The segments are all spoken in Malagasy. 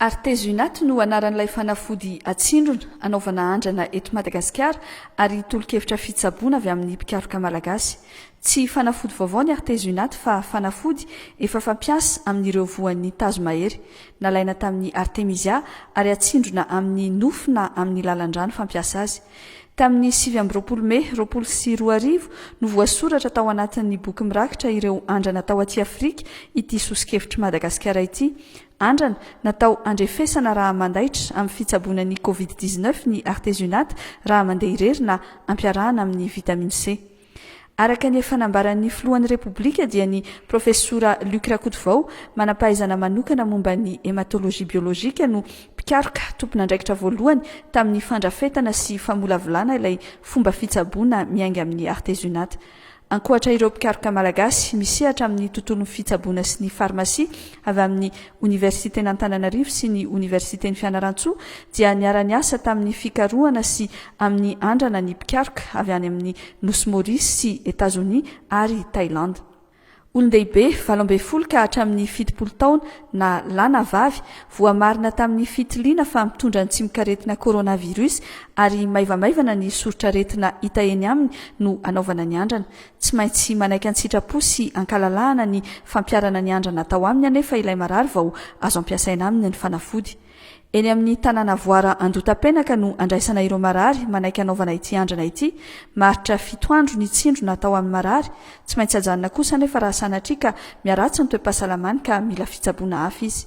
Artezunat no anaran'ilay fanafody atsindrona anaovana andrana eto Madagasikara ary tolo-kevitra fitsaboana avy amin'ny mpikaroka malagasy. Tsy fanafody vaovao ny artezunat fa fanafody efa fampiasa amin'ireo voan'ny tazomahery, nalaina tamin'ny artemisia ary atsindrona amin'ny nofo na amin'ny lalan-drano fampiasa azy. Tamin'ny 7 Mey 2024 no voasoratra tao anatin'ny boky mirakitra ireo andrana tao aty Afrika ity sosikevitry Madagasikara ity. Andrana natao andrefesana raha mandaitra amin'ny fitsaboana ny Covid-19 ny artezunat raha mandeha irery na ampiarahana amin'ny vitamine C. Araka ny fanambaran'ny filohan'ny Repoblika dia ny profesora Luc Rakotovao manampahaizana manokana momba ny hematologia biolojika no mpikaroka tompon'andraikitra voalohany tamin'ny fandrafetana sy famolavolana ilay fomba fitsaboana miainga amin'ny artezunat. Ankoatra ireo mpikaroka malagasy misehatra amin'ny tontolon'ny fitsaboana sy ny farmasia avy amin'ny Universiten'ny Antananarivo sy ny Universiten'ny Fianarantsoa dia niara-ny asa tamin'ny fikarohana sy amin'ny andrana ny mpikaroka avy any amin'ny Nosy Maurice sy Etats-Unis ary Thaïlande. Olon-dehibe 20 ka hatramin'ny 70 taona na lahy na vavy voamarina tamin'ny fitiliana fa mitondra ny tsimikaretina coronavirus ary maivamaivana ny soritra-retina hita eny aminy no anaovana ny andrana. Tsy maintsy manaiky an-tsitrapo sy ankalalahana ny fampiarana ny andrana tao aminy anefa ilay marary vao azo ampiasaina aminy ny fanafody. Eny amin'ny tanàna voara Andotapenaka no andraisana ireo marary manaiky anaovana ity andrana ity. Maritra 7 andro ny tsindrona tao amin'ny marary. Tsy maintsy ajanona kosa anefa raha sanatria ka miaratsy ny toe-pahasalamany ka mila fitsaboana hafa izy.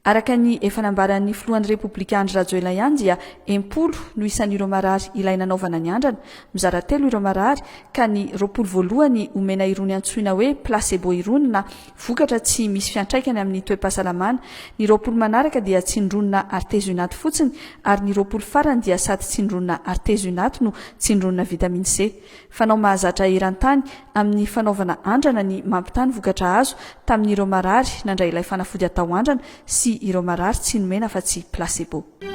Araka ny efa nambaran'ny filohan'ny Repoblika Andry Rajoelina dia 10 no isan'ireo marary ilaina anaovana ny andrana, mizara 3 ireo marary ka ny 20 voalohany omena irony antsoina hoe placebo irony na vokatra tsy misy fiantraikany amin'ny toe-pahasalamana. Ny 20 manaraka dia tsindronina artezunat fotsiny ary ny 20 farany dia sady tsindronina artezunat no tsindronina vitamine C. Fanao mahazatra eran-tany amin'ny fanaovana andrana ny mampitany vokatra azo tamin'ireo marary nandray ilay fanafody atao andrana sy ireo marary tsy nomena fa tsy placebo.